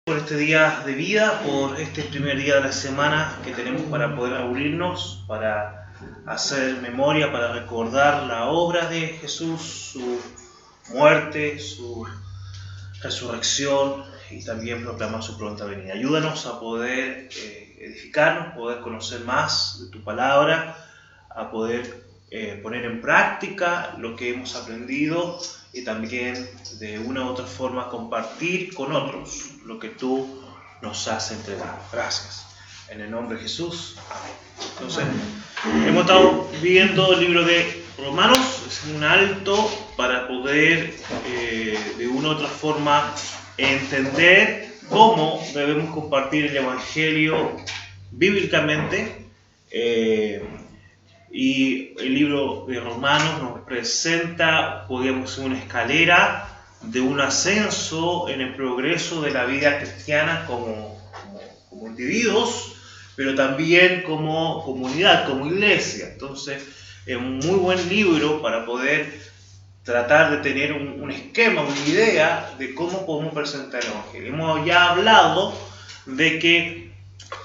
Por este día de vida, por este primer día de la semana que tenemos para poder reunirnos, para hacer memoria, para recordar la obra de Jesús, su muerte, su resurrección y también proclamar su pronta venida. Ayúdanos a poder edificarnos, poder conocer más de tu palabra, a poder poner en práctica lo que hemos aprendido y también de una u otra forma compartir con otros lo que tú nos has entregado. Gracias. En el nombre de Jesús. Amén. Entonces, hemos estado viendo el libro de Romanos, es un alto para poder de una u otra forma entender cómo debemos compartir el Evangelio bíblicamente. Y el libro de Romanos nos presenta, podríamos decir, una escalera de un ascenso en el progreso de la vida cristiana como individuos, pero también como comunidad, como iglesia. Entonces, es un muy buen libro para poder tratar de tener un esquema, una idea de cómo podemos presentar el Evangelio. Hemos ya hablado de que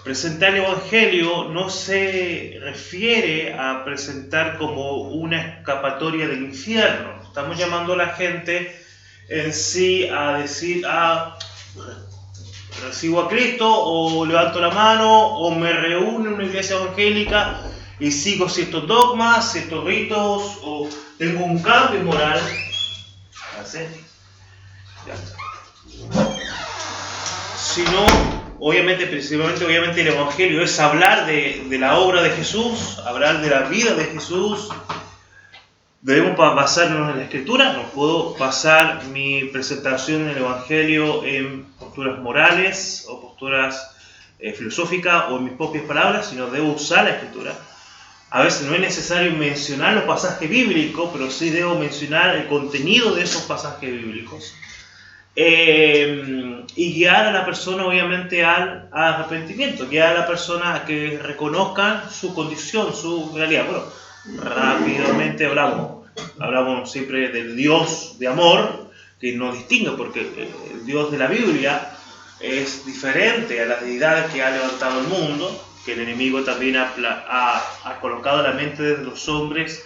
presentar el Evangelio no se refiere a presentar como una escapatoria del infierno. Estamos llamando a la gente en sí a decir, recibo a Cristo, o levanto la mano, o me reúno en una iglesia evangélica y sigo ciertos dogmas, ciertos ritos, o tengo un cambio moral. ¿Así? Ya está. Sino, obviamente, principalmente, el Evangelio es hablar de la obra de Jesús, hablar de la vida de Jesús. Debemos basarnos en la Escritura. No puedo basar mi presentación del Evangelio en posturas morales o posturas filosóficas o en mis propias palabras, sino debo usar la Escritura. A veces no es necesario mencionar los pasajes bíblicos, pero sí debo mencionar el contenido de esos pasajes bíblicos. Y guiar a la persona obviamente al arrepentimiento, guiar a la persona a que reconozcan su condición, su realidad. Bueno, rápidamente hablamos siempre del Dios de amor, que nos distingue, porque el Dios de la Biblia es diferente a las deidades que ha levantado el mundo, que el enemigo también ha colocado en la mente de los hombres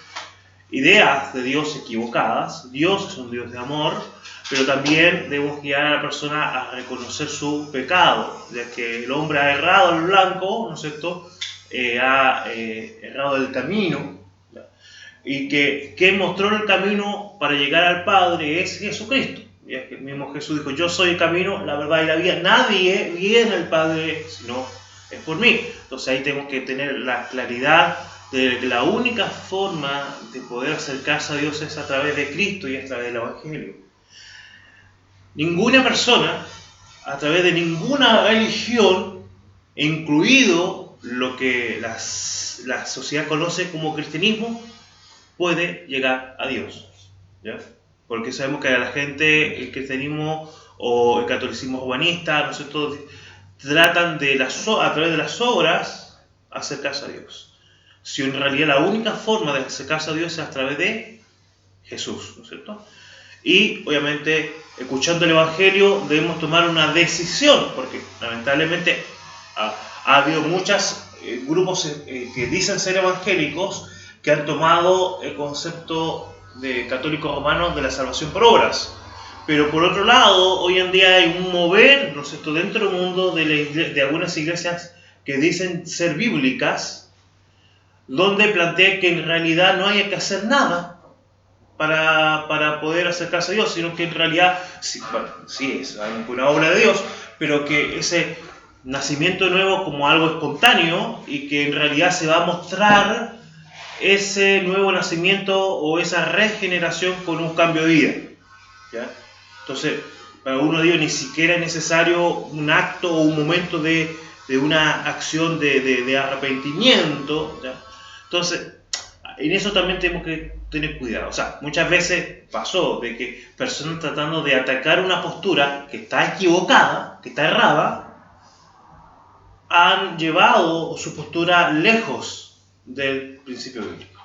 ideas de Dios equivocadas. Dios es un Dios de amor, pero también debemos guiar a la persona a reconocer su pecado, ya que el hombre ha errado al blanco, ¿no es cierto? Ha errado del camino, ¿ya? Y que mostró el camino para llegar al Padre es Jesucristo. Ya que el mismo Jesús dijo, yo soy el camino, la verdad y la vida, nadie viene al Padre sino es por mí. Entonces ahí tenemos que tener la claridad de que la única forma de poder acercarse a Dios es a través de Cristo y a través del Evangelio. Ninguna persona, a través de ninguna religión, incluido lo que la sociedad conoce como cristianismo, puede llegar a Dios, ¿ya? Porque sabemos que a la gente el cristianismo o el catolicismo humanista, ¿no es cierto?, tratan de a través de las obras acercarse a Dios. Si en realidad la única forma de acercarse a Dios es a través de Jesús, ¿no es cierto? Y obviamente, escuchando el Evangelio, debemos tomar una decisión, porque lamentablemente ha habido muchos grupos que dicen ser evangélicos que han tomado el concepto de católico romano de la salvación por obras. Pero por otro lado, hoy en día hay un mover, ¿no es cierto?, dentro del mundo de algunas iglesias que dicen ser bíblicas, donde plantea que en realidad no hay que hacer nada para poder acercarse a Dios, sino que en realidad, sí es una obra de Dios, pero que ese nacimiento nuevo como algo espontáneo y que en realidad se va a mostrar ese nuevo nacimiento o esa regeneración con un cambio de vida, ¿ya? Entonces, para uno de ellos ni siquiera es necesario un acto o un momento de una acción de arrepentimiento, ¿ya? Entonces, en eso también tenemos que tener cuidado. O sea, muchas veces pasó de que personas tratando de atacar una postura que está equivocada, que está errada, han llevado su postura lejos del principio bíblico,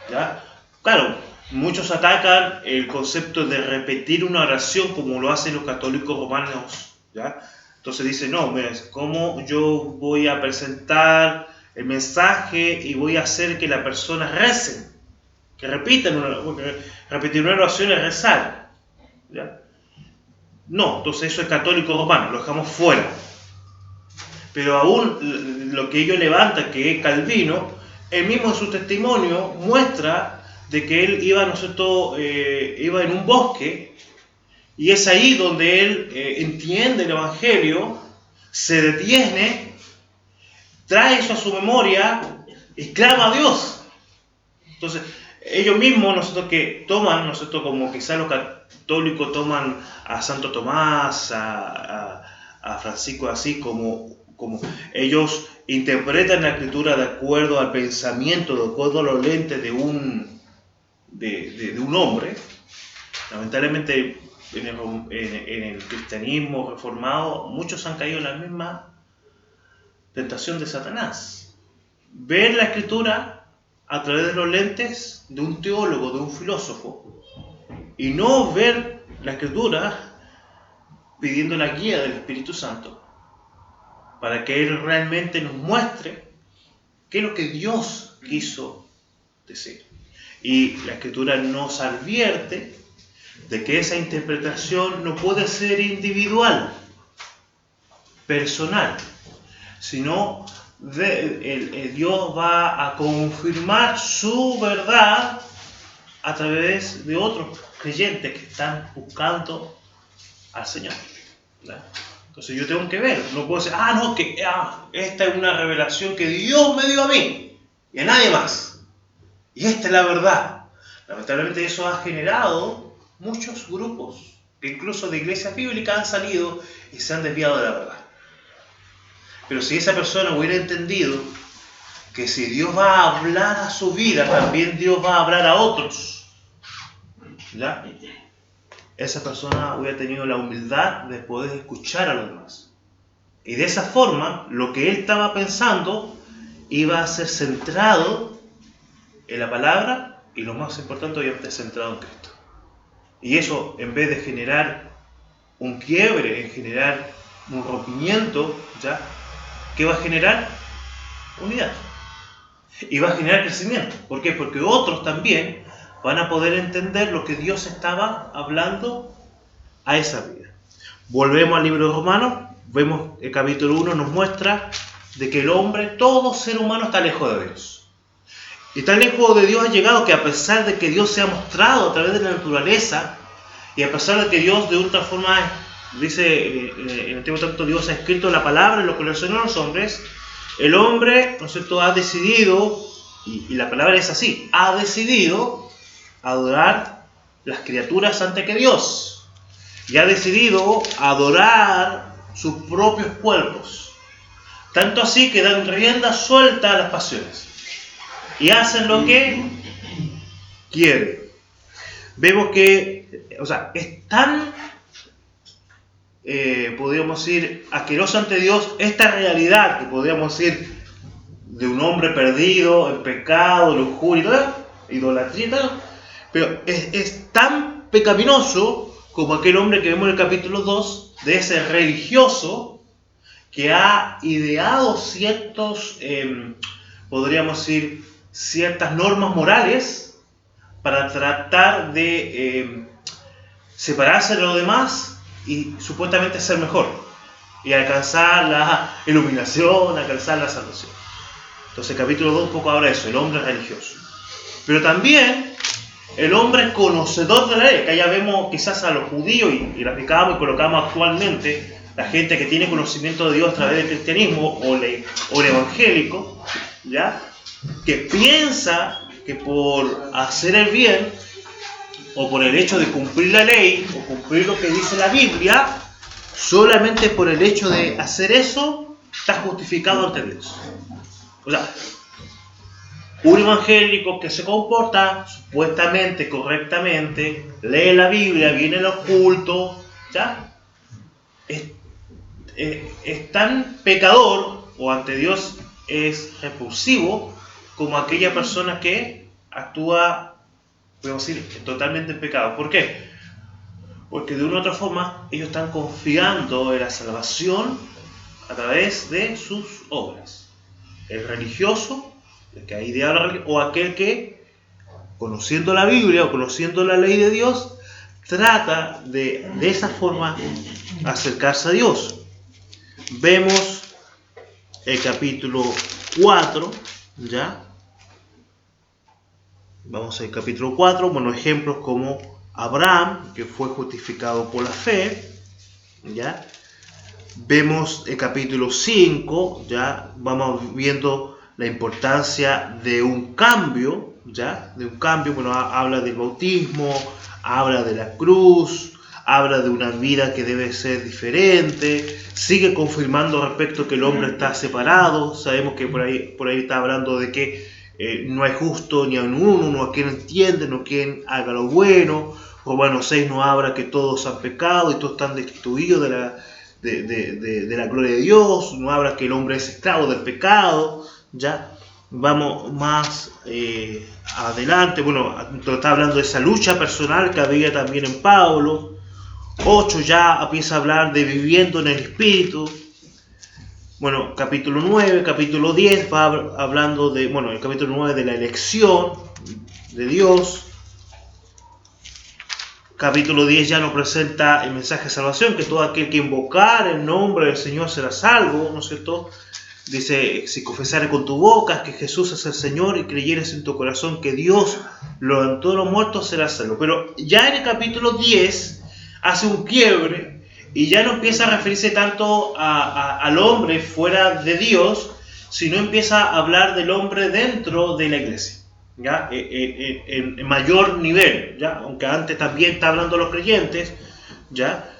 ¿ya? Claro, muchos atacan el concepto de repetir una oración como lo hacen los católicos romanos, ¿ya? Entonces dice, no, mira, ¿cómo yo voy a presentar el mensaje y voy a hacer que la persona rece? Que repitan repetir una oración es rezar. ¿Ya? No, entonces eso es católico romano, lo dejamos fuera. Pero aún lo que ellos levantan, que es Calvino, él mismo en su testimonio muestra de que él iba, ¿no es cierto?, iba en un bosque, y es ahí donde él entiende el Evangelio, se detiene, trae eso a su memoria y clama a Dios. Entonces, ellos mismos, nosotros que toman, nosotros como quizás los católicos toman a Santo Tomás, a Francisco así, como ellos interpretan la escritura de acuerdo al pensamiento, de acuerdo a los lentes de un hombre. Lamentablemente en el cristianismo reformado muchos han caído en la misma tentación de Satanás. Ver la escritura a través de los lentes de un teólogo, de un filósofo, y no ver la escritura pidiendo la guía del Espíritu Santo para que Él realmente nos muestre qué es lo que Dios quiso decir. Y la escritura nos advierte de que esa interpretación no puede ser individual, personal, sino Dios va a confirmar su verdad a través de otros creyentes que están buscando al Señor. ¿Verdad? Entonces yo tengo que ver, no puedo decir, esta es una revelación que Dios me dio a mí y a nadie más. Y esta es la verdad. Lamentablemente eso ha generado muchos grupos que incluso de iglesias bíblicas han salido y se han desviado de la verdad. Pero si esa persona hubiera entendido que si Dios va a hablar a su vida, también Dios va a hablar a otros, ¿ya? Esa persona hubiera tenido la humildad de poder escuchar a los demás. Y de esa forma, lo que él estaba pensando iba a ser centrado en la palabra y lo más importante, obviamente, centrado en Cristo. Y eso, en vez de generar un quiebre, en generar un rompimiento, ¿ya? ¿Qué va a generar? Unidad. Y va a generar crecimiento. ¿Por qué? Porque otros también van a poder entender lo que Dios estaba hablando a esa vida. Volvemos al libro de Romanos, vemos el capítulo 1 nos muestra de que el hombre, todo ser humano está lejos de Dios. Y tan lejos de Dios ha llegado que a pesar de que Dios se ha mostrado a través de la naturaleza, y a pesar de que Dios de otra forma, dice en el Antiguo Testamento, Dios ha escrito la palabra en lo que le enseñó a los hombres, el hombre, ¿no es cierto?, ha decidido, y la palabra es así, ha decidido adorar las criaturas antes que Dios. Y ha decidido adorar sus propios cuerpos. Tanto así que dan rienda suelta a las pasiones. Y hacen lo que quieren. Vemos que, es tan, podríamos decir, asqueroso ante Dios esta realidad que podríamos decir de un hombre perdido en pecado, lujuria, idolatría y tal, pero es tan pecaminoso como aquel hombre que vemos en el capítulo 2 de ese religioso que ha ideado podríamos decir, ciertas normas morales para tratar de separarse de los demás y supuestamente ser mejor y alcanzar la iluminación, alcanzar la salvación. Entonces el capítulo 2 un poco habla de eso, el hombre religioso. Pero también el hombre conocedor de la ley, que allá vemos quizás a los judíos y lo aplicamos y colocamos actualmente, la gente que tiene conocimiento de Dios a través del cristianismo o el evangélico, ¿ya? Que piensa que por hacer el bien o por el hecho de cumplir la ley o cumplir lo que dice la Biblia, solamente por el hecho de hacer eso está justificado ante Dios. Un evangélico que se comporta supuestamente correctamente, lee la Biblia, viene a los cultos, ¿ya? Es tan pecador o ante Dios es repulsivo como aquella persona que actúa, podemos decir, totalmente en pecado. ¿Por qué? Porque de una u otra forma ellos están confiando en la salvación a través de sus obras. El religioso, el que ha ideado la religión, o aquel que, conociendo la Biblia o conociendo la ley de Dios, trata de esa forma acercarse a Dios. Vemos el capítulo 4, ¿ya? Vamos al capítulo 4, bueno, ejemplos como Abraham, que fue justificado por la fe, ¿ya? Vemos el capítulo 5, ya vamos viendo la importancia de un cambio, ¿ya? De un cambio, bueno, habla del bautismo, habla de la cruz, habla de una vida que debe ser diferente, sigue confirmando respecto a que el hombre está separado. Sabemos que por ahí está hablando de que no hay justo ni a uno, no a quien entiende, no a quien haga lo bueno. Romanos 6 nos habla que todos han pecado y todos están destituidos de la gloria de Dios. No habla que el hombre es esclavo del pecado. Ya vamos más adelante. Bueno, está hablando de esa lucha personal que había también en Pablo. 8 ya empieza a hablar de viviendo en el Espíritu. Bueno, capítulo 9, capítulo 10 va hablando de, bueno, el capítulo 9 de la elección de Dios. Capítulo 10 ya nos presenta el mensaje de salvación, que todo aquel que invocar el nombre del Señor será salvo, ¿no es cierto? Dice, si confesares con tu boca que Jesús es el Señor y creyeres en tu corazón que Dios lo levantó de los muertos, serás salvo. Pero ya en el capítulo 10 hace un quiebre y ya no empieza a referirse tanto al hombre fuera de Dios, sino empieza a hablar del hombre dentro de la iglesia, ¿ya? En mayor nivel, ¿ya? Aunque antes también está hablando de los creyentes, ¿ya?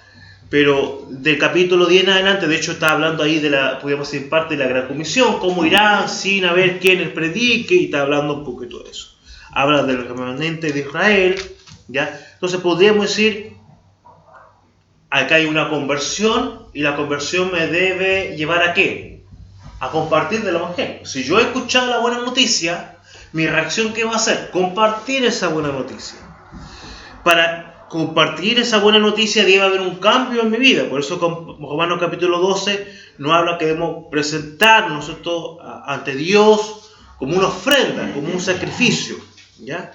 Pero del capítulo 10 en adelante, de hecho está hablando ahí de la, podríamos decir, parte de la Gran Comisión, cómo irán sin haber quienes predique, y está hablando un poquito de eso. Habla del remanente de Israel, ¿ya? Entonces podríamos decir, acá hay una conversión, y la conversión me debe llevar ¿a qué? A compartir del Evangelio. Si yo he escuchado la buena noticia, mi reacción ¿qué va a ser? Compartir esa buena noticia. Para compartir esa buena noticia debe haber un cambio en mi vida. Por eso Romanos capítulo 12 nos habla que debemos presentarnos ante Dios como una ofrenda, como un sacrificio, ¿ya?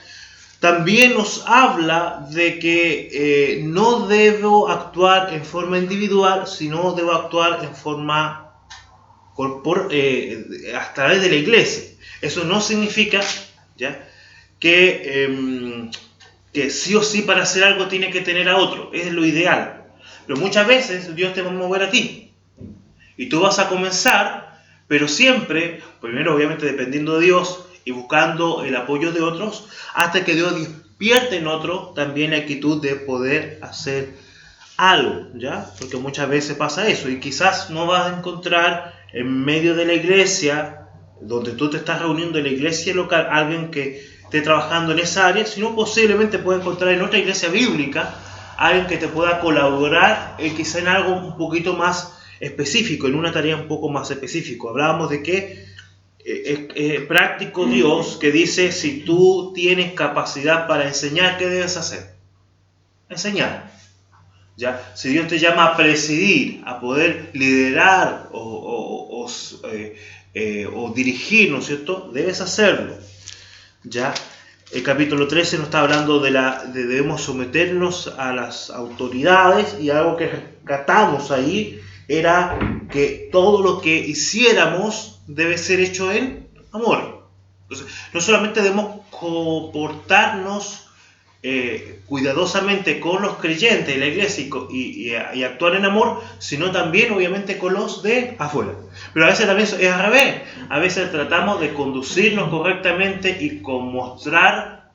También nos habla de que no debo actuar en forma individual, sino debo actuar en forma a través de la iglesia. Eso no significa, ¿ya?, que sí o sí para hacer algo tiene que tener a otro. Es lo ideal. Pero muchas veces Dios te va a mover a ti. Y tú vas a comenzar, pero siempre, primero obviamente dependiendo de Dios y buscando el apoyo de otros, hasta que Dios despierte en otro también la actitud de poder hacer algo, ¿ya? Porque muchas veces pasa eso y quizás no vas a encontrar en medio de la iglesia, donde tú te estás reuniendo en la iglesia local, alguien que esté trabajando en esa área, sino posiblemente puedes encontrar en otra iglesia bíblica alguien que te pueda colaborar quizá en algo un poquito más específico, en una tarea un poco más específica. Hablábamos de que es práctico Dios que dice, si tú tienes capacidad para enseñar, ¿qué debes hacer? Enseñar. ¿Ya? Si Dios te llama a presidir, a poder liderar o dirigir, ¿no es cierto? Debes hacerlo. ¿Ya? El capítulo 13 nos está hablando de debemos someternos a las autoridades, y algo que rescatamos ahí era que todo lo que hiciéramos debe ser hecho en amor. Entonces, no solamente debemos comportarnos cuidadosamente con los creyentes de la iglesia y actuar en amor, sino también obviamente con los de afuera. Pero a veces también es al revés. A veces tratamos de conducirnos correctamente y con mostrar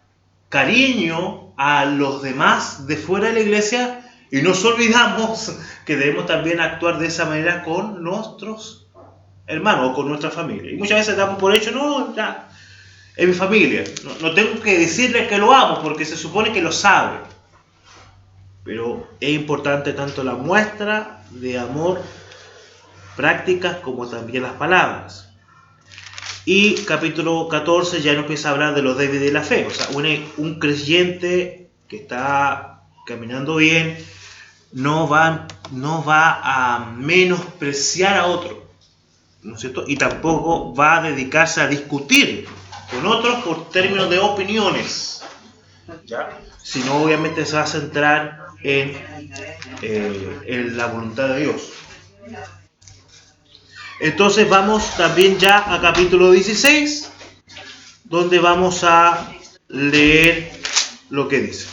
cariño a los demás de fuera de la iglesia, y nos olvidamos que debemos también actuar de esa manera con nuestros hermanos o con nuestra familia. Y muchas veces damos por hecho, no, ya, es mi familia, no tengo que decirle que lo amo porque se supone que lo sabe. Pero es importante tanto la muestra de amor prácticas como también las palabras. Y capítulo 14 ya nos empieza a hablar de los débiles de la fe. O sea, un creyente que caminando bien, no va a menospreciar a otro, ¿no es cierto? Y tampoco va a dedicarse a discutir con otros por términos de opiniones, ¿ya? Sino obviamente se va a centrar en la voluntad de Dios. Entonces vamos también ya a capítulo 16, donde vamos a leer lo que dice.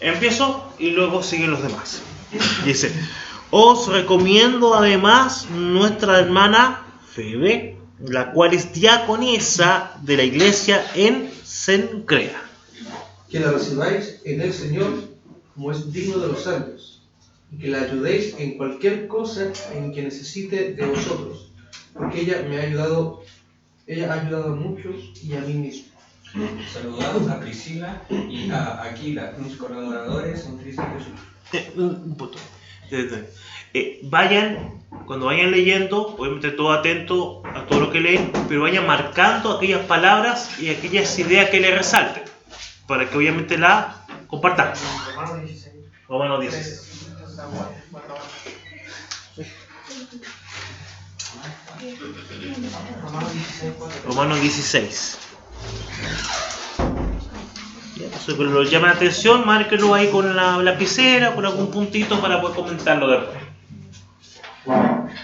Empiezo y luego siguen los demás. Dice: os recomiendo además nuestra hermana Febe, la cual es diaconisa de la iglesia en Cencrea. Que la recibáis en el Señor como es digno de los santos, y que la ayudéis en cualquier cosa en que necesite de vosotros, porque ella ha ayudado a muchos y a mí mismo. Saludad a Priscila y a Aquila, mis colaboradores en Cristo Jesús. Un punto. Cuando vayan leyendo, obviamente todo atento a todo lo que leen, pero vayan marcando aquellas palabras y aquellas ideas que les resalten, para que obviamente la compartan. Romanos 16. Romanos 16. Entonces, pero lo llama la atención, márquenlo ahí con la lapicera, con algún puntito para poder comentarlo después.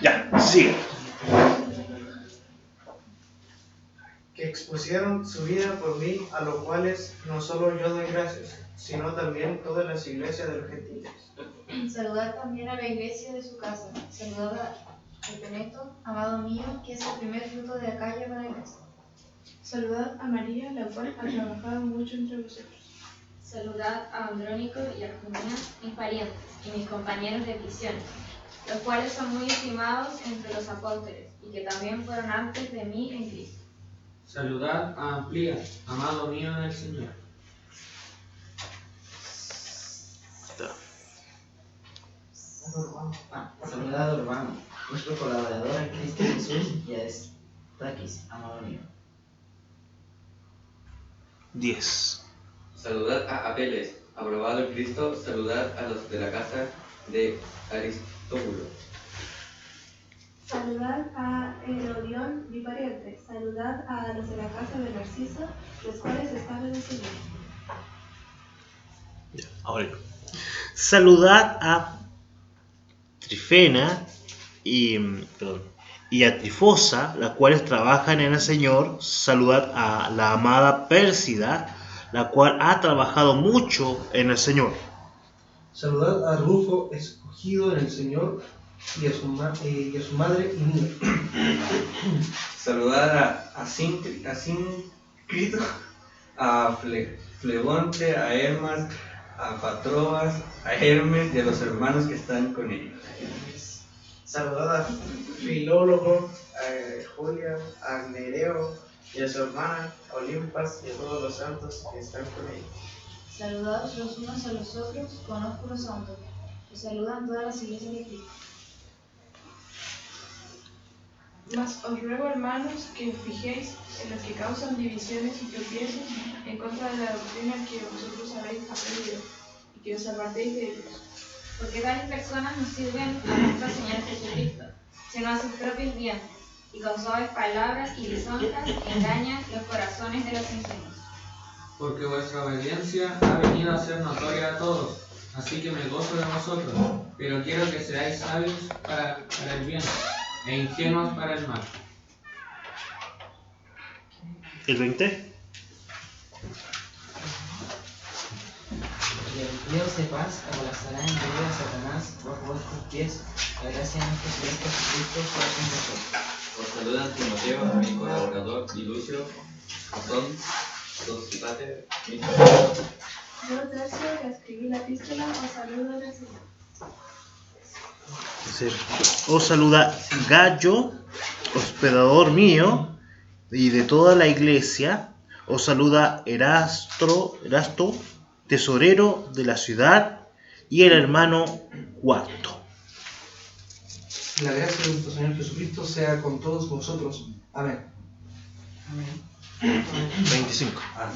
Ya, sigue. Que expusieron su vida por mí, a los cuales no solo yo doy gracias, sino también todas las iglesias de los gentiles. Saludad también a la iglesia de su casa. Saludad a Epeneto, amado mío, que es el primer fruto de Acaya para la iglesia. Saludad a María, la cual ha trabajado mucho entre vosotros. Saludad a Andrónico y a Junia, mis parientes y mis compañeros de prisión, los cuales son muy estimados entre los apóstoles y que también fueron antes de mí en Cristo. Saludad a Amplía, amado mío en el Señor. Saludad a Urbano, nuestro colaborador en Cristo Jesús, y a Estaquis, amado mío. 10. Saludad a Apeles, aprobado en Cristo. Saludad a los de la casa de Aristóbulo. Saludad a Herodión, mi pariente. Saludad a los de la casa de Narciso, los cuales están en el Señor. Ahora yo. Saludad a Trifena y a Trifosa, las cuales trabajan en el Señor. Saludad a la amada Pérsida, la cual ha trabajado mucho en el Señor. Saludad a Rufo, escogido en el Señor, y a su madre y mía. Saludad a Síncrito, a Flebonte, a Hermas, a Patrobas, a Hermes y a los hermanos que están con ellos. Saludad a Filólogo, a Julia, a Nereo y a su hermana Olimpas y a todos los santos que están con ellos. Saludaos los unos a los otros con ósculo santo. Os saludan todas las iglesias de Cristo. Mas os ruego, hermanos, que os fijéis en los que causan divisiones y tropiezos en contra de la doctrina que vosotros habéis aprendido, y que os apartéis de ellos. Porque tales personas no sirven a nuestro Señor Jesucristo, sino a sus propios bienes, y con suaves palabras y lisonjas engañan los corazones de los ingenuos. Porque vuestra obediencia ha venido a ser notoria a todos, así que me gozo de vosotros, pero quiero que seáis sabios para el bien, e ingenuos para el mal. ¿El 20? Y el Dios de paz abrazará en breve a Satanás por vuestros pies. La gracia de nuestro Señor Jesucristo sea con vosotros. Os saludan Timoteo, mi colaborador, y Lucio, Jasón, Sosípater, mi colaborador. Yo, Tercio, que escribí la epístola, os saludo en el Señor. Os saluda Gallo, hospedador mío y de toda la iglesia. Os saluda Erasto, tesorero de la ciudad, y el hermano Cuarto. La gracia de nuestro Señor Jesucristo sea con todos vosotros. Amén. 25. Amén.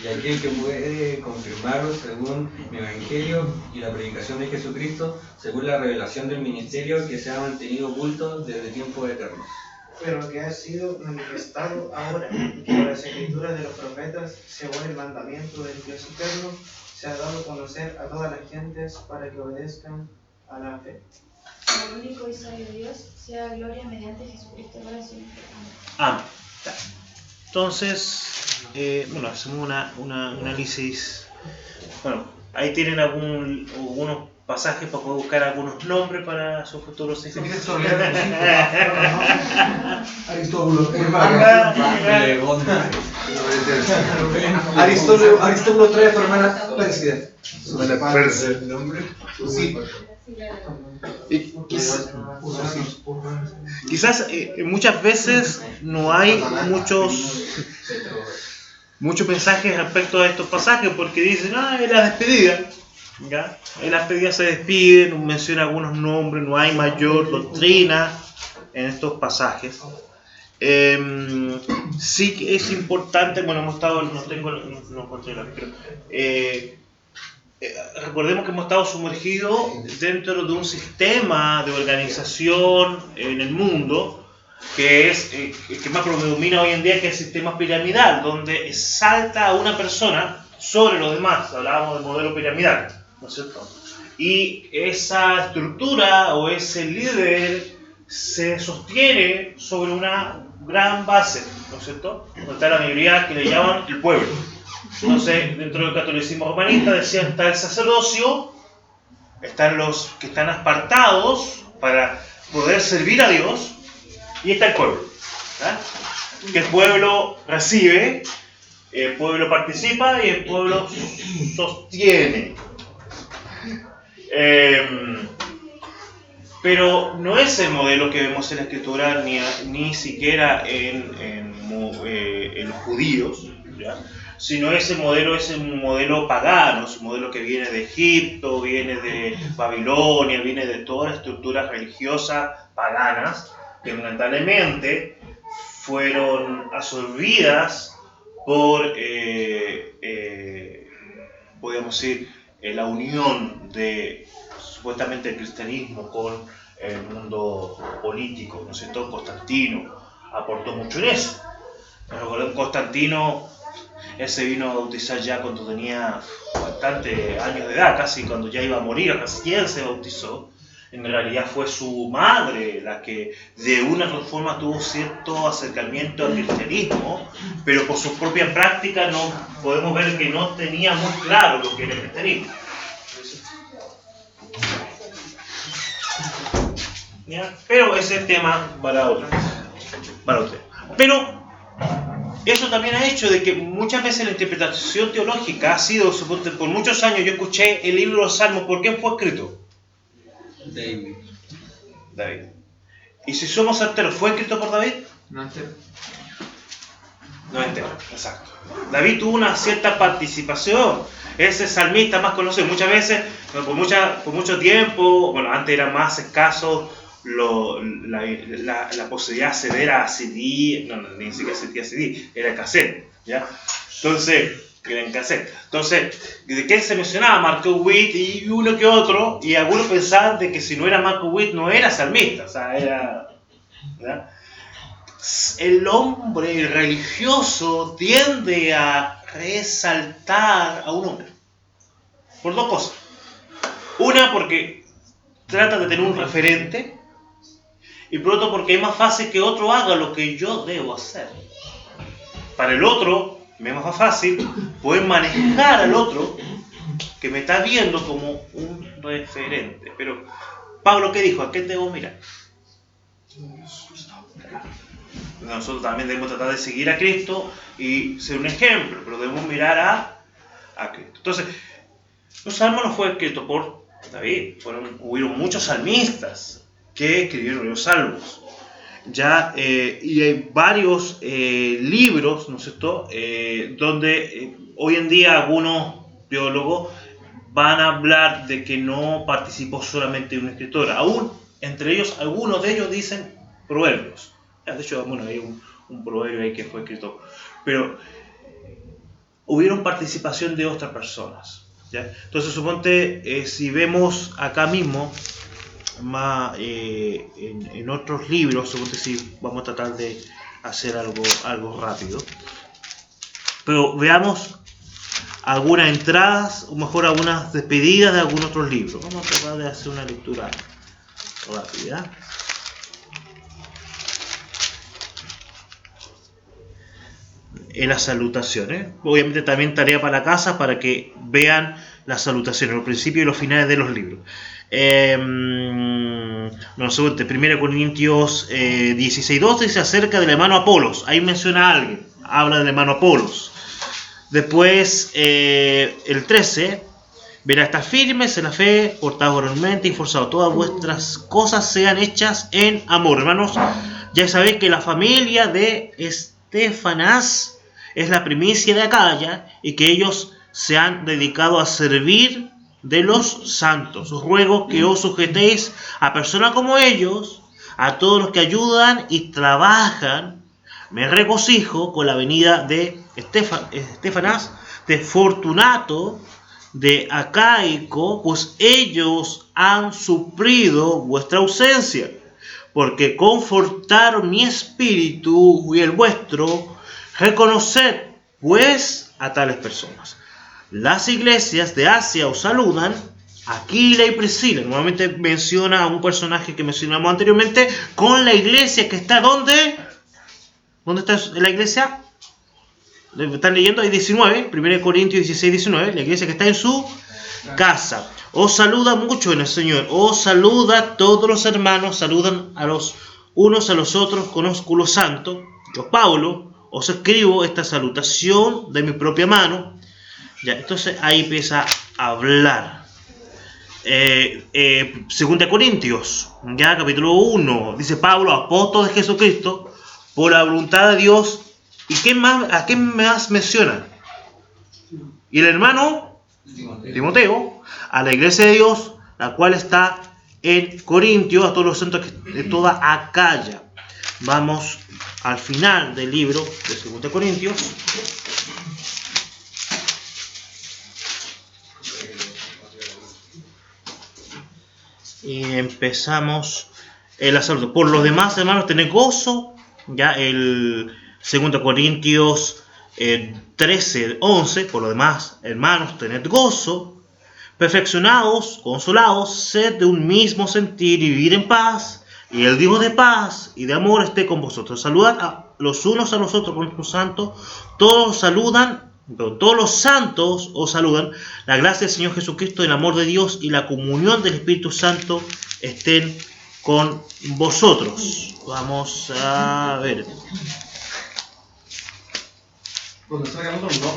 Y aquel que puede confirmarlo según mi evangelio y la predicación de Jesucristo, según la revelación del ministerio que se ha mantenido oculto desde tiempos eternos. Pero que ha sido manifestado ahora, y que por las escrituras de los profetas, según el mandamiento del Dios eterno, se ha dado a conocer a todas las gentes para que obedezcan a la fe. El único y sabio Dios, sea gloria mediante Jesucristo para siempre. Amén. Entonces, bueno, hacemos un análisis. Bueno, ahí tienen algunos pasajes para poder buscar algunos nombres para sus futuros Aristóbulo, Aristóbulo trae a tu hermana Pérsida. ¿El nombre? Sí. Y quizás muchas veces no hay muchos mensajes respecto a estos pasajes porque dicen, es la despedida. ¿Ya? En la despedida se despiden, menciona algunos nombres, no hay mayor doctrina en estos pasajes. Sí que es importante, bueno, hemos estado, no encontré la pero recordemos que hemos estado sumergidos dentro de un sistema de organización en el mundo que es que más predomina hoy en día, que es el sistema piramidal, donde salta a una persona sobre los demás. Hablábamos del modelo piramidal, ¿no es cierto? Y esa estructura o ese líder se sostiene sobre una gran base, ¿no es cierto? Donde está la mayoría que le llaman el pueblo. Entonces, dentro del catolicismo romanista decían, está el sacerdocio, están los que están apartados para poder servir a Dios, y está el pueblo, ¿verdad? Que el pueblo recibe, el pueblo participa y el pueblo sostiene. Pero no es el modelo que vemos en la Escritura, ni siquiera en los judíos, ¿ya? Sino ese modelo es un modelo pagano, es un modelo que viene de Egipto, viene de Babilonia, viene de todas las estructuras religiosas paganas que lamentablemente fueron absorbidas por, podríamos decir, la unión de supuestamente el cristianismo con el mundo político, ¿no es cierto? Constantino aportó mucho en eso. Pero Constantino, él se vino a bautizar ya cuando tenía bastantes años de edad, casi cuando ya iba a morir, casi él se bautizó. En realidad fue su madre la que de una u otra forma tuvo cierto acercamiento al cristianismo, pero por su propia práctica no podemos ver que no tenía muy claro lo que era el cristianismo. ¿Ya? Pero ese es tema para otro. Pero eso también ha hecho de que muchas veces la interpretación teológica ha sido, por muchos años yo escuché el libro de los Salmos, ¿por quién fue escrito? David. ¿Y si somos certeros, fue escrito por David? No entero. No entero, exacto. David tuvo una cierta participación. Ese salmista más conocido, muchas veces, por mucho tiempo, bueno, antes era más escaso la posibilidad de acceder a CD, ni siquiera a CD, era cassette, ¿ya? Entonces, era en cassette. Entonces, ¿de qué se mencionaba? Marco Witt y uno que otro, y algunos pensaban de que si no era Marco Witt no era salmista, o sea, era, ¿ya? El hombre religioso tiende a resaltar a un hombre por dos cosas. Una, porque trata de tener un referente, y por otro, porque es más fácil que otro haga lo que yo debo hacer. Para el otro me es más fácil poder manejar al otro que me está viendo como un referente. Pero Pablo, ¿qué dijo? ¿A qué debo mirar? Nosotros también debemos tratar de seguir a Cristo y ser un ejemplo, pero debemos mirar a Cristo. Entonces, los salmos no fue escrito por David, hubieron muchos salmistas que escribieron los salmos. Ya, y hay varios libros, ¿no es cierto?, donde hoy en día algunos teólogos van a hablar de que no participó solamente un escritor. Aún Entre ellos, algunos de ellos dicen proverbios. De hecho, bueno, hay un proverbio ahí que fue escrito. Pero hubieron participación de otras personas. ¿Ya? Entonces, suponte, si vemos acá mismo, más en otros libros, suponte si vamos a tratar de hacer algo rápido. Pero veamos algunas entradas, o mejor algunas despedidas de algunos otros libros. Vamos a tratar de hacer una lectura rápida. En las salutaciones, obviamente también tarea para la casa para que vean las salutaciones, los principios y los finales de los libros. No sé, 1 Corintios 16:2 dice acerca del hermano Apolos. Ahí menciona a alguien, habla del hermano Apolos. Después el 13, verá, estar firmes en la fe, portados oralmente y forzados. Todas vuestras cosas sean hechas en amor. Hermanos, ya sabéis que la familia de Estefanas es la primicia de Acaya y que ellos se han dedicado a servir de los santos. Os ruego que os sujetéis a personas como ellos, a todos los que ayudan y trabajan. Me regocijo con la venida de Estefanas, de Fortunato, de Acaico, pues ellos han suplido vuestra ausencia, porque confortaron mi espíritu y el vuestro. Reconoced, pues, a tales personas. Las iglesias de Asia os saludan, Aquila y Priscila. Nuevamente menciona a un personaje que mencionamos anteriormente, con la iglesia que está ¿dónde? ¿Dónde está la iglesia? Están leyendo ahí 19, 1 Corintios 16, 19, la iglesia que está en su casa. Os saluda mucho en el Señor, os saluda todos los hermanos, saludan a los unos a los otros con ósculo santo. Yo, Pablo, os escribo esta salutación de mi propia mano. Ya, entonces ahí empieza a hablar. 2 Corintios, ya capítulo 1, dice Pablo, apóstol de Jesucristo, por la voluntad de Dios. ¿Y a quién más menciona? Y el hermano Timoteo, a la iglesia de Dios, la cual está en Corintios, a todos los santos de toda Acaya. Vamos al final del libro de 2 Corintios. Y empezamos la salud. Por los demás, hermanos, tened gozo. Ya el 2 Corintios 13, 11. Por lo demás, hermanos, tened gozo. Perfeccionaos, consolaos, sed de un mismo sentir y vivir en paz. Y el Dios de paz y de amor esté con vosotros. Saludad a los unos a los otros con los santos. Todos los santos os saludan. La gracia del Señor Jesucristo, el amor de Dios y la comunión del Espíritu Santo estén con vosotros. Vamos a ver.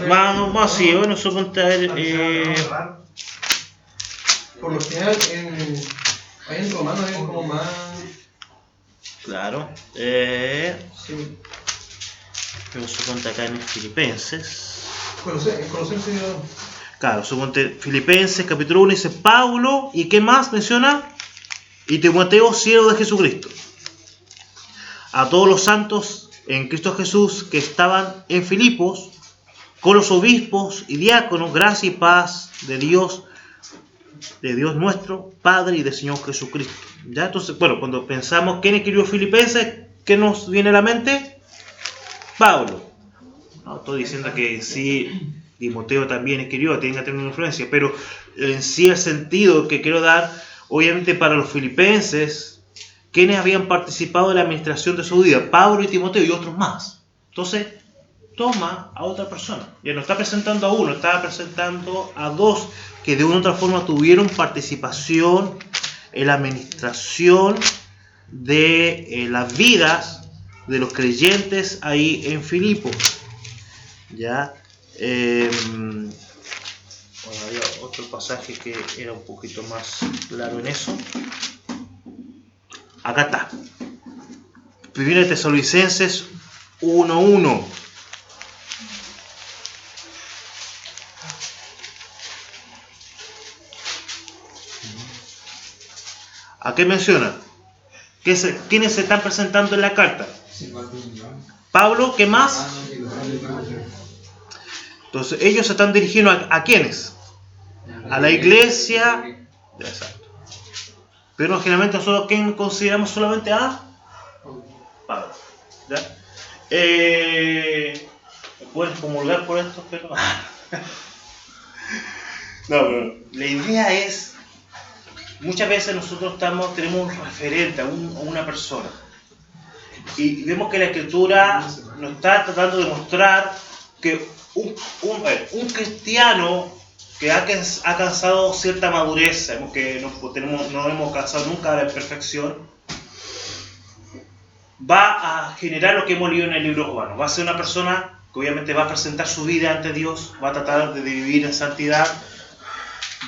Vamos así, bueno, eso contar. Por lo general, ahí en Romanos es como más. Claro. Sí. Pero suponte acá en Filipenses. Colosenses. Claro, suponte Filipenses capítulo 1 dice Pablo, ¿y qué más menciona? Y Timoteo, siervo de Jesucristo. A todos los santos en Cristo Jesús que estaban en Filipos, con los obispos y diáconos, gracia y paz de Dios nuestro Padre y del Señor Jesucristo. ¿Ya? Entonces, bueno, cuando pensamos quién escribió Filipenses, ¿qué nos viene a la mente? Pablo. No estoy diciendo que sí, Timoteo también escribió, tiene que tener una influencia, pero en sí el sentido que quiero dar, obviamente para los filipenses, quienes habían participado en la administración de su vida, Pablo y Timoteo y otros más. Entonces, toma a otra persona. Ya no está presentando a uno, está presentando a dos que de una u otra forma tuvieron participación en la administración de las vidas de los creyentes ahí en Filipos. Ya. Bueno, había otro pasaje que era un poquito más claro en eso. Acá está. 1 Tesalonicenses 1:1. ¿A qué menciona? ¿Quiénes se están presentando en la carta? Pablo, ¿qué más? Entonces, ellos se están dirigiendo ¿a quiénes? A la iglesia. Exacto. Pero generalmente nosotros, ¿quién consideramos solamente a? Pablo. ¿Ya? ¿Pueden comulgar por esto? Pero... No, pero la idea es, muchas veces nosotros tenemos un referente a una persona y vemos que la Escritura nos está tratando de mostrar que un cristiano que ha alcanzado cierta madurez, sabemos que no hemos alcanzado nunca la perfección, va a generar lo que hemos leído en el libro Romano. Va a ser una persona que obviamente va a presentar su vida ante Dios, va a tratar de vivir en santidad,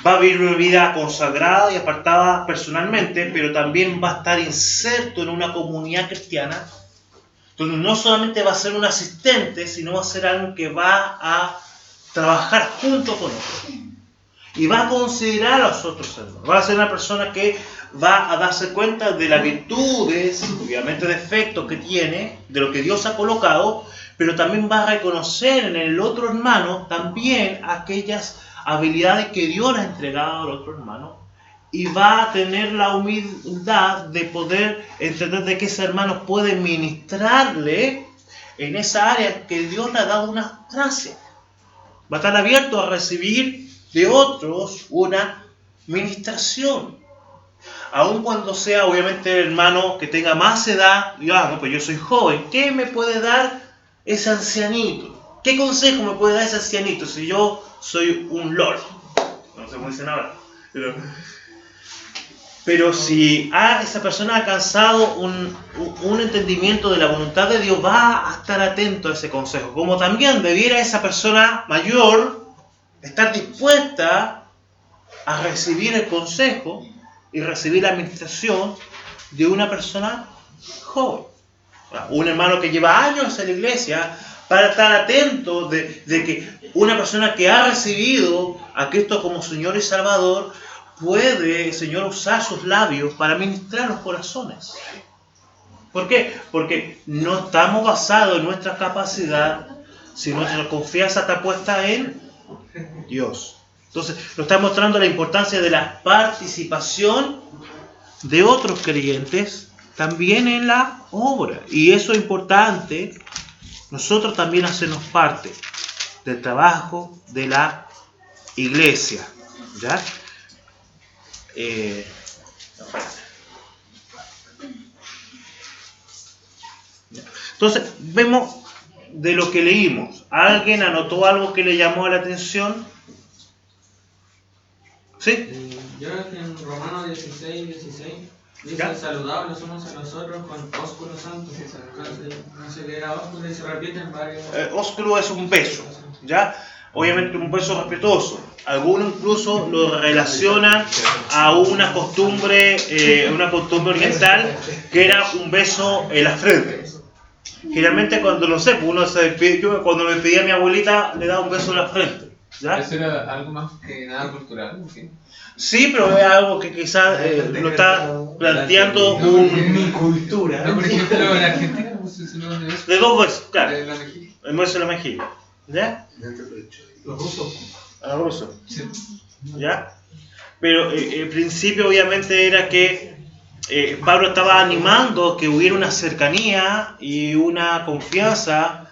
va a vivir una vida consagrada y apartada personalmente, pero también va a estar inserto en una comunidad cristiana, donde no solamente va a ser un asistente, sino va a ser alguien que va a trabajar junto con otros. Y va a considerar a los otros hermanos. Va a ser una persona que va a darse cuenta de las virtudes, obviamente defectos que tiene, de lo que Dios ha colocado, pero también va a reconocer en el otro hermano también aquellas habilidades que Dios le ha entregado al otro hermano, y va a tener la humildad de poder entender de que ese hermano puede ministrarle en esa área que Dios le ha dado una gracia. Va a estar abierto a recibir de otros una ministración. Aun cuando sea obviamente el hermano que tenga más edad, no, pues yo soy joven, ¿qué me puede dar ese ancianito? ¿Qué consejo me puede dar ese ancianito si yo soy un lord? No sé cómo dicen ahora. Pero si esa persona ha alcanzado un entendimiento de la voluntad de Dios, va a estar atento a ese consejo. Como también debiera esa persona mayor estar dispuesta a recibir el consejo y recibir la administración de una persona joven. Un hermano que lleva años en la iglesia, para estar atento de que una persona que ha recibido a Cristo como Señor y Salvador puede el Señor usar sus labios para ministrar los corazones. ¿Por qué? Porque no estamos basados en nuestra capacidad, sino nuestra confianza está puesta en Dios. Entonces, nos está mostrando la importancia de la participación de otros creyentes también en la obra. Y eso es importante, nosotros también hacernos parte del trabajo de la iglesia. ¿Ya? Entonces, vemos de lo que leímos. ¿Alguien anotó algo que le llamó la atención? ¿Sí? Yo creo que en Romanos 16 dice: saludados los unos a los otros con ósculo santo. No sé qué era ósculo y se repiten varios. Ósculo es un beso, ¿ya? Obviamente un beso respetuoso. Algunos incluso lo relacionan a una costumbre oriental, que era un beso en la frente. Generalmente cuando, no sé, uno se despide, yo cuando me despedía a mi abuelita le daba un beso en la frente. ¿Ya? Eso era algo más que nada cultural, ¿sí? Sí, pero es algo que quizás lo está planteando mi cultura. No, por ejemplo, en Argentina, de dos besos, claro. El beso en la mejilla. ¿Ya? Los rusos. A los rusos. ¿Ya? Pero el principio obviamente era que Pablo estaba animando que hubiera una cercanía y una confianza,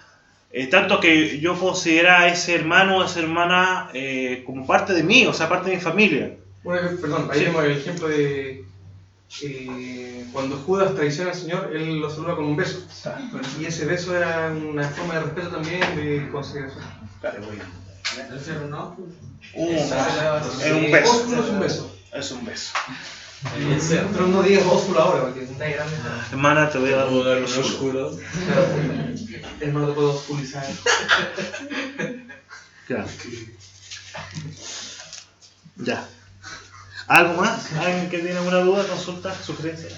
tanto que yo consideraba a ese hermano o esa hermana como parte de mí, o sea, parte de mi familia. Bueno, perdón, ahí tenemos el ejemplo de cuando Judas traiciona al Señor, él lo saluda con un beso. Y ese beso era una forma de respeto también, de consideración. Claro. ¿Ese era un ósculo? Es un beso. Ósculo es un beso. Es un beso. Pero no digas ósculo ahora, porque está grande. Hermana, te voy a dar un ósculo. Hermano, te puedo osculizar. Claro. Ya. ¿Algo más? ¿Alguien que tiene alguna duda, consulta, sugerencia?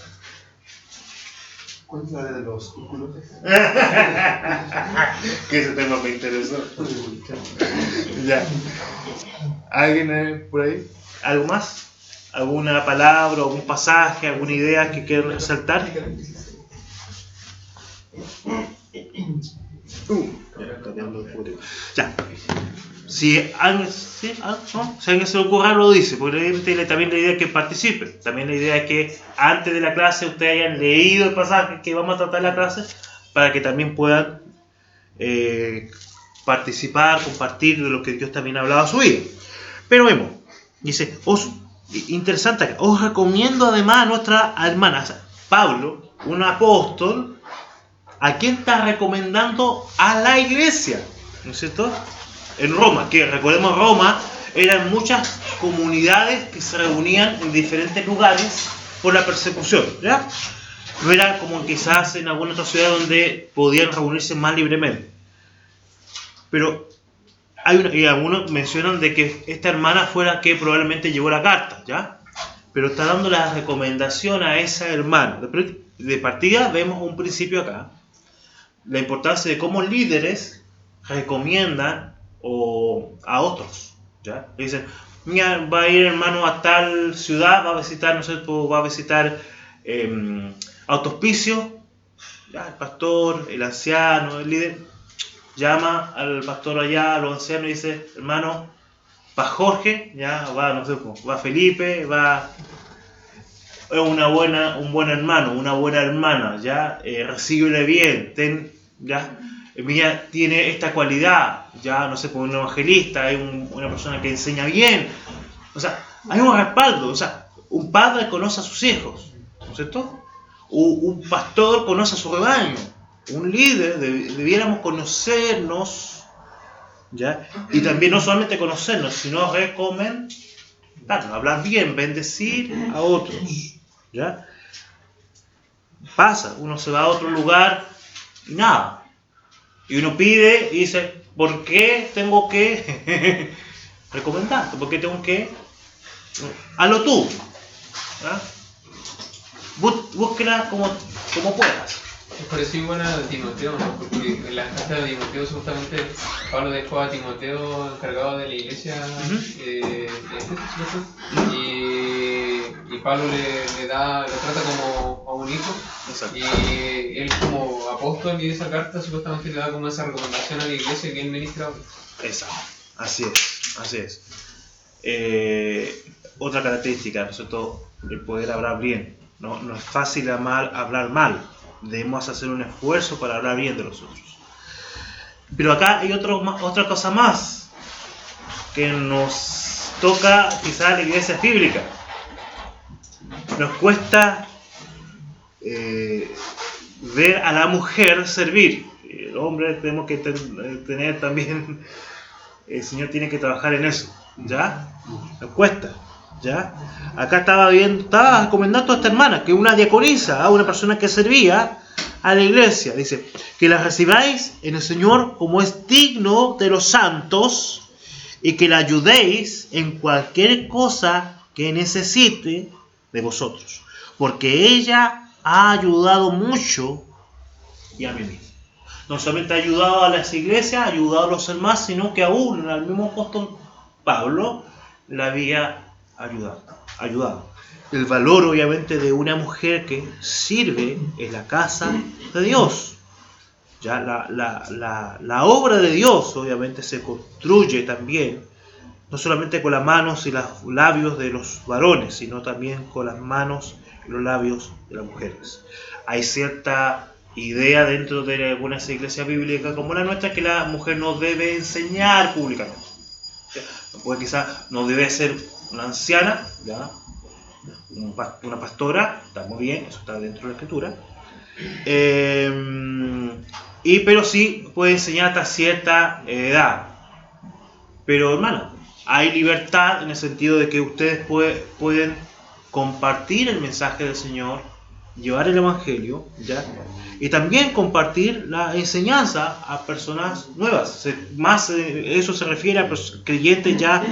¿Cuál es la de los ósculos? Que ese tema me interesó. Ya. ¿Alguien por ahí? ¿Algo más? ¿Alguna palabra, algún pasaje, alguna idea que quieran resaltar? Ya. Si alguien se le ocurra, lo dice, porque también la idea es que participen. También la idea es que antes de la clase ustedes hayan leído el pasaje que vamos a tratar en la clase, para que también puedan participar, compartir de lo que Dios también ha hablado a su vida. Pero vemos, dice, interesante, os recomiendo además a nuestra hermana, Pablo, un apóstol, ¿a quién está recomendando? A la iglesia, ¿no es cierto? En Roma, que recordemos Roma, eran muchas comunidades que se reunían en diferentes lugares por la persecución, ¿ya? No era como quizás en alguna otra ciudad donde podían reunirse más libremente. Pero y algunos mencionan de que esta hermana fue la que probablemente llevó la carta, ¿ya? Pero está dando la recomendación a esa hermana. De partida vemos un principio acá. La importancia de cómo líderes recomiendan a otros, ¿ya? Le dicen, mira, va a ir hermano a tal ciudad, va a visitar, no sé, va a visitar autohospicio, ya, el pastor, el anciano, el líder, llama al pastor allá, a los ancianos y dice, hermano, va Jorge, ya, va, no sé, va Felipe, va un buen hermano, una buena hermana, ya, recíbele bien, ya, mira, tiene esta cualidad, ya, no sé, como un evangelista, hay una persona que enseña bien, o sea, hay un respaldo, o sea, un padre conoce a sus hijos, ¿no es cierto? Un pastor conoce a su rebaño, un líder debiéramos conocernos, ¿ya? Y también no solamente conocernos, sino recomendarnos, hablar bien, bendecir a otros, ¿ya? Pasa, uno se va a otro lugar y nada, y uno pide y dice, ¿por qué tengo que recomendarte? ¿Por qué tengo que? Hazlo tú, ¿ya? Búsquela como puedas. Me pareció buena a Timoteo, ¿no? Porque en la carta de Timoteo justamente Pablo dejó a Timoteo encargado de la iglesia de Efeso, y Pablo lo trata como a un hijo. Exacto. Y él como apóstol y esa carta supuestamente le da como esa recomendación a la iglesia que él ministra. Exacto, así es. Otra característica, ¿no es cierto? El poder hablar bien. No es fácil hablar mal. Debemos hacer un esfuerzo para hablar bien de los otros. Pero acá hay otra cosa más que nos toca quizás la iglesia bíblica. Nos cuesta ver a la mujer servir. El hombre tenemos que tener también, el Señor tiene que trabajar en eso, ¿ya? Nos cuesta, ¿ya? Acá estaba recomendando a esta hermana, que es una diaconisa, una persona que servía a la iglesia. Dice, que la recibáis en el Señor como es digno de los santos y que la ayudéis en cualquier cosa que necesite de vosotros. Porque ella ha ayudado mucho y a mí mismo. No solamente ha ayudado a las iglesias, ha ayudado a los hermanos, sino que aún al mismo apóstol Pablo la había ayudado. El valor obviamente de una mujer que sirve en la casa de Dios. Ya la obra de Dios obviamente se construye también, no solamente con las manos y los labios de los varones, sino también con las manos y los labios de las mujeres. Hay cierta idea dentro de algunas iglesias bíblicas como la nuestra que la mujer no debe enseñar públicamente. Pues quizás no debe ser una anciana, ¿ya? Una pastora, está muy bien, eso está dentro de la escritura. Pero sí puede enseñar hasta cierta edad. Pero hermano, hay libertad en el sentido de que ustedes pueden compartir el mensaje del Señor, llevar el Evangelio, ¿ya? Y también compartir la enseñanza a personas nuevas. Más eso se refiere a creyentes ya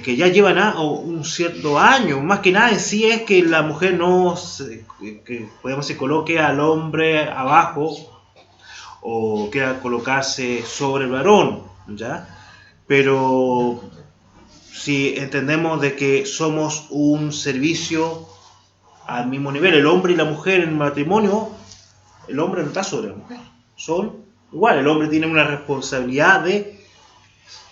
que ya llevan un cierto año. Más que nada en sí es que la mujer que podemos decir, coloque al hombre abajo o quiera colocarse sobre el varón, ¿ya? Pero si entendemos de que somos un servicio al mismo nivel, el hombre y la mujer en matrimonio, el hombre no está sobre la mujer, son igual, el hombre tiene una responsabilidad de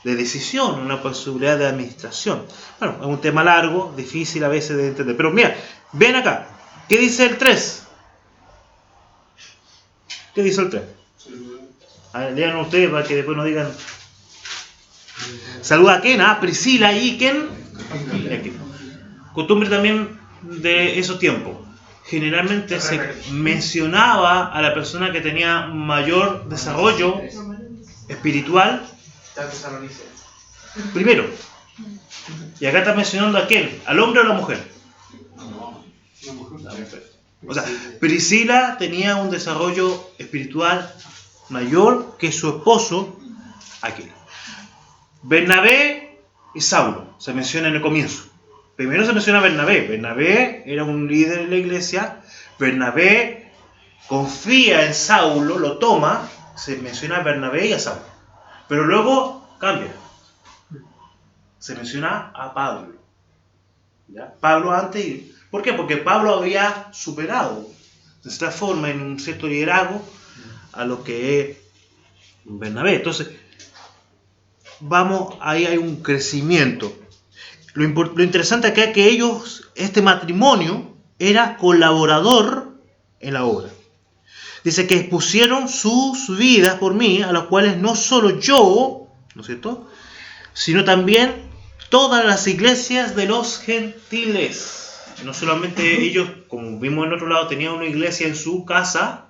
decisión, una posibilidad de administración. Bueno, es un tema largo, difícil a veces de entender, pero mira, ven acá, ¿qué dice el 3? ¿Qué dice el 3? A ver, lean ustedes para que después no digan. Saluda a quién, a Priscila y quién. Costumbre también de esos tiempos. Generalmente se mencionaba a la persona que tenía mayor desarrollo espiritual primero. Y acá está mencionando a quién, al hombre o a la mujer. O sea, Priscila tenía un desarrollo espiritual mayor que su esposo, Aquila. Bernabé y Saulo se menciona en el comienzo. Primero se menciona a Bernabé. Bernabé era un líder de la iglesia. Bernabé confía en Saulo, lo toma. Se menciona a Bernabé y a Saulo. Pero luego cambia. Se menciona a Pablo. ¿Ya? Pablo antes. ¿Por qué? Porque Pablo había superado de esta forma en un cierto liderazgo a lo que es Bernabé. Entonces, vamos, ahí hay un crecimiento. Lo interesante acá es que ellos, este matrimonio, era colaborador en la obra. Dice que expusieron sus vidas por mí, a las cuales no solo yo, ¿no es cierto?, sino también todas las iglesias de los gentiles. No solamente ellos, como vimos en otro lado, tenían una iglesia en su casa,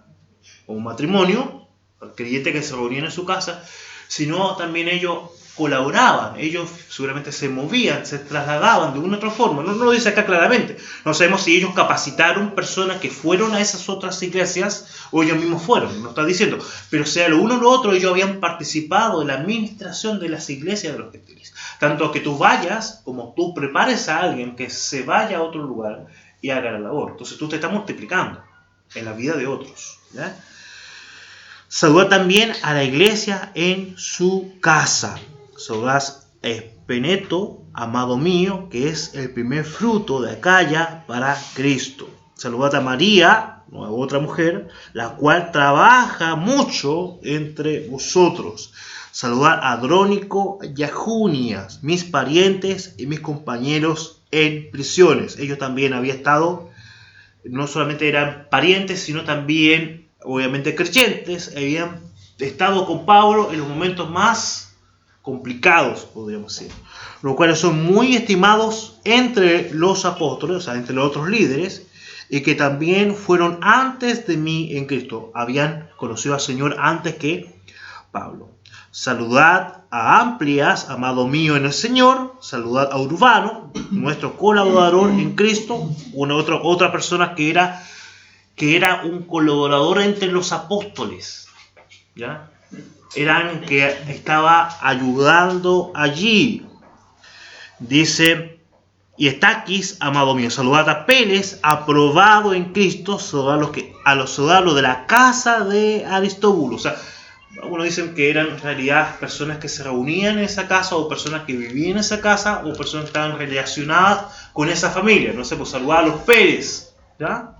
o un matrimonio, creyentes que se reunían en su casa, sino también ellos colaboraban, ellos seguramente se movían, se trasladaban de una u otra forma. No lo dice acá claramente, no sabemos si ellos capacitaron personas que fueron a esas otras iglesias o ellos mismos fueron, no está diciendo, pero sea lo uno o lo otro, ellos habían participado en la administración de las iglesias de los gentiles. Tanto que tú vayas, como tú prepares a alguien que se vaya a otro lugar y haga la labor. Entonces tú te estás multiplicando en la vida de otros, ¿ya? Saluda también a la iglesia en su casa. Saludad a Espeneto, amado mío, que es el primer fruto de Acaya para Cristo. Saludad a María, otra mujer, la cual trabaja mucho entre vosotros. Saludad a Andrónico y a Junias, mis parientes y mis compañeros en prisiones. Ellos también habían estado, no solamente eran parientes, sino también obviamente creyentes, habían estado con Pablo en los momentos más complicados, podríamos decir, los cuales son muy estimados entre los apóstoles, o sea, entre los otros líderes, y que también fueron antes de mí en Cristo, habían conocido al Señor antes que Pablo. Saludad a Amplias, amado mío en el Señor. Saludad a Urbano, nuestro colaborador en Cristo, otra persona que era un colaborador entre los apóstoles, ¿ya? Eran que estaba ayudando allí. Dice, y Estaquis, amado mío. Saludad a Peles, aprobado en Cristo. Saludad a los soldados de la casa de Aristóbulo. O sea, algunos dicen que eran en realidad personas que se reunían en esa casa, o personas que vivían en esa casa, o personas que estaban relacionadas con esa familia. No sé, pues saludad a los Pérez, ¿ya?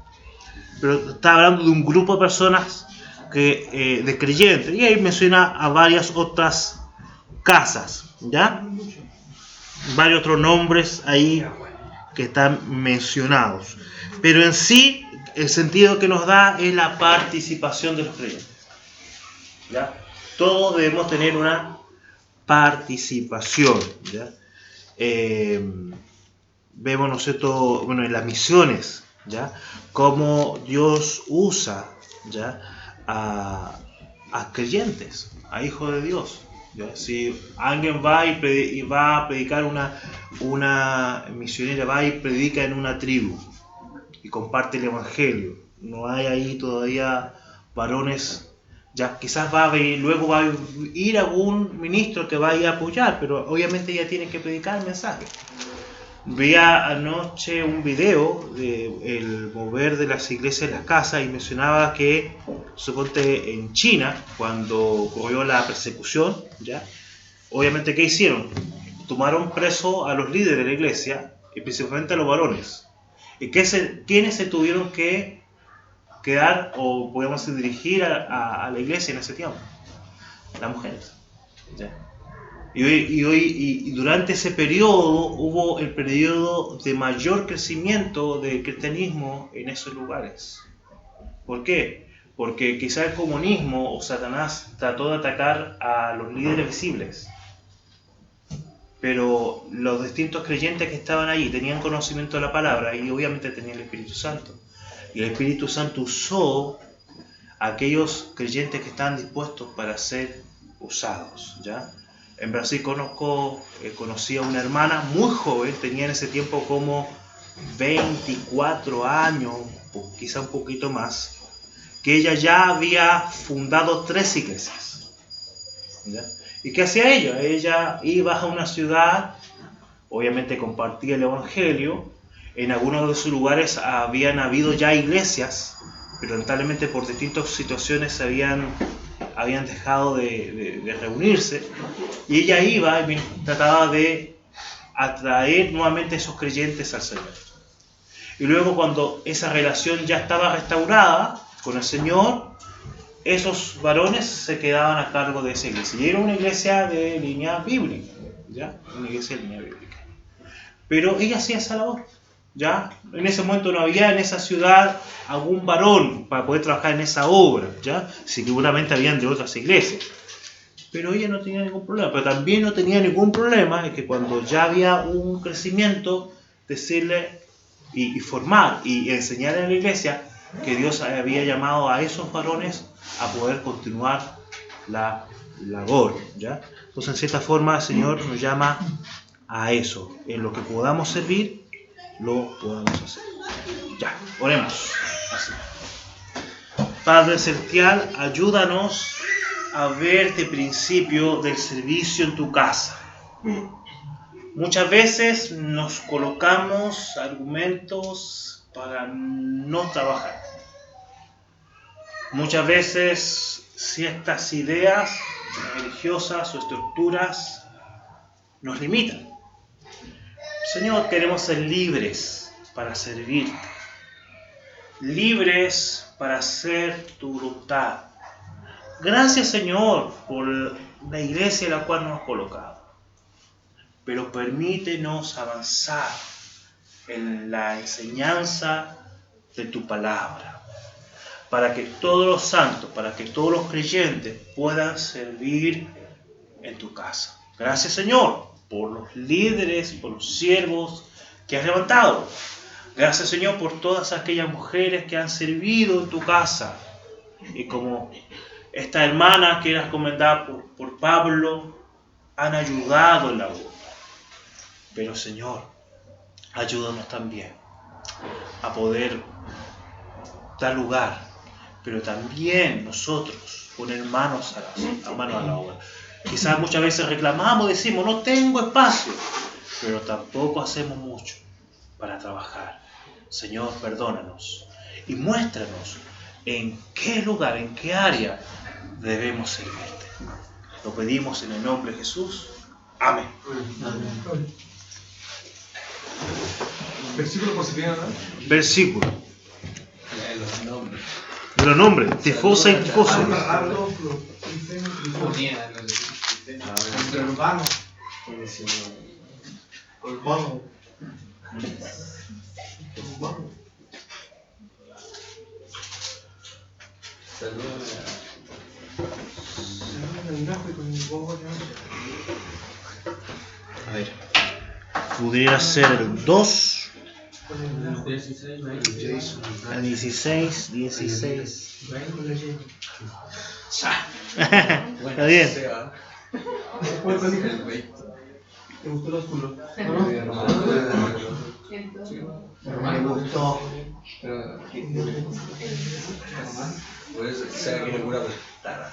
Pero está hablando de un grupo de personas de creyentes, y ahí menciona a varias otras casas, ¿ya? Varios otros nombres ahí que están mencionados, pero en sí el sentido que nos da es la participación de los creyentes, ¿ya? Todos debemos tener una participación, ¿ya? Vemos, ¿no es cierto?, bueno, en las misiones, ¿ya?, cómo Dios usa, ¿ya?, a creyentes, a hijos de Dios, ¿ya? Si alguien va y va a predicar, una misionera va y predica en una tribu y comparte el evangelio, no hay ahí todavía varones, ya quizás luego va a ir algún ministro que vaya a apoyar, pero obviamente ya tiene que predicar el mensaje. Veía anoche un video de el mover de las iglesias en las casas y mencionaba que, suponte, en China, cuando ocurrió la persecución, ¿ya? Obviamente, ¿qué hicieron? tomaron preso a los líderes de la iglesia, y principalmente a los varones. ¿Y quiénes se tuvieron que quedar o podemos dirigir a la iglesia en ese tiempo? Las mujeres. ¿Ya? Y durante ese periodo hubo el periodo de mayor crecimiento del cristianismo en esos lugares. ¿Por qué? Porque quizá el comunismo o Satanás trató de atacar a los líderes visibles, pero los distintos creyentes que estaban allí tenían conocimiento de la palabra y obviamente tenían el Espíritu Santo. Y el Espíritu Santo usó a aquellos creyentes que estaban dispuestos para ser usados, ¿ya? En Brasil conocí a una hermana muy joven, tenía en ese tiempo como 24 años, quizá un poquito más, que ella ya había fundado 3 iglesias. ¿Ya? ¿Y qué hacía ella? Ella iba a una ciudad, obviamente compartía el evangelio, en algunos de sus lugares habían habido ya iglesias, pero lamentablemente por distintas situaciones habían dejado de reunirse, y ella iba y trataba de atraer nuevamente a esos creyentes al Señor. Y luego, cuando esa relación ya estaba restaurada con el Señor, esos varones se quedaban a cargo de esa iglesia. Y era una iglesia de línea bíblica, ¿ya? Una iglesia de línea bíblica. Pero ella hacía esa labor, ¿ya? En ese momento no había en esa ciudad algún varón para poder trabajar en esa obra, ¿ya? Seguramente habían de otras iglesias. Pero ella no tenía ningún problema. Pero también no tenía ningún problema en que cuando ya había un crecimiento, decirle y formar y enseñar en la iglesia que Dios había llamado a esos varones a poder continuar la labor, ¿ya? Entonces, en cierta forma, el Señor nos llama a eso. En lo que podamos servir, lo podamos hacer. Ya, oremos. Así. Padre Celestial, ayúdanos a ver este principio del servicio en tu casa. Muchas veces nos colocamos argumentos para no trabajar. Muchas veces ciertas ideas religiosas o estructuras nos limitan. Señor, queremos ser libres para servirte, libres para hacer tu voluntad. Gracias, Señor, por la iglesia en la cual nos has colocado. Pero permítenos avanzar en la enseñanza de tu palabra, para que todos los santos, para que todos los creyentes puedan servir en tu casa. Gracias, Señor, por los líderes, por los siervos que has levantado. Gracias, Señor, por todas aquellas mujeres que han servido en tu casa. Y como esta hermana que era recomendada por Pablo, han ayudado en la obra. Pero, Señor, ayúdanos también a poder dar lugar, pero también nosotros poner manos a la obra. Quizás muchas veces reclamamos, decimos, no tengo espacio, pero tampoco hacemos mucho para trabajar. Señor, perdónanos y muéstranos en qué lugar, en qué área debemos servirte. Lo pedimos en el nombre de Jesús. Amén. Amén. Versículo por si quieren, ¿no? Versículo. Los nombres. De los nombres. Tifosa y tifoso. Urbano. Urbano. A ver. Pudiera ser el 2. El 16. Está bien. ¿Te gustó el oscuro? Me gustó. Por eso sea que le cura prestar.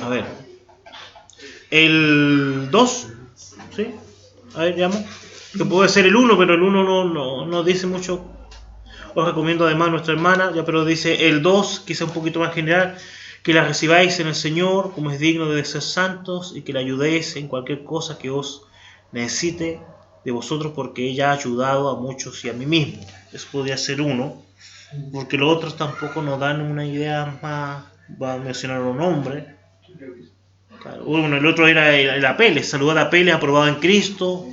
A ver. El 2. ¿Sí? A ver, llamo. Que puede ser el 1, pero el 1 no dice mucho. Os recomiendo además a nuestra hermana, ya, pero dice el 2, quizá un poquito más general. que la recibáis en el Señor como es digno de ser santos y que la ayudéis en cualquier cosa que os necesite de vosotros, porque ella ha ayudado a muchos y a mí mismo. Eso podría ser uno, porque los otros tampoco nos dan una idea más. Va a mencionar un nombre. Claro. Bueno, el otro era el Apeles, saludar a Apeles, aprobado en Cristo,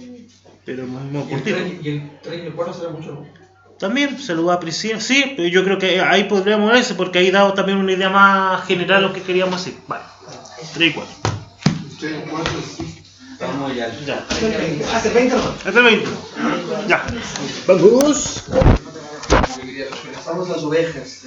pero muy cortito. Y el 3 y el 4 será mucho, ¿no? También saludar a Priscila, sí, pero yo creo que ahí podríamos verse, porque ahí dado también una idea más general de lo que queríamos hacer. Vale, 3 y 4. 3 y 4, sí. Estamos ya. Ya. Hasta el 20 nomás. Hasta el 20. Ya. Vamos. Vamos las ovejas.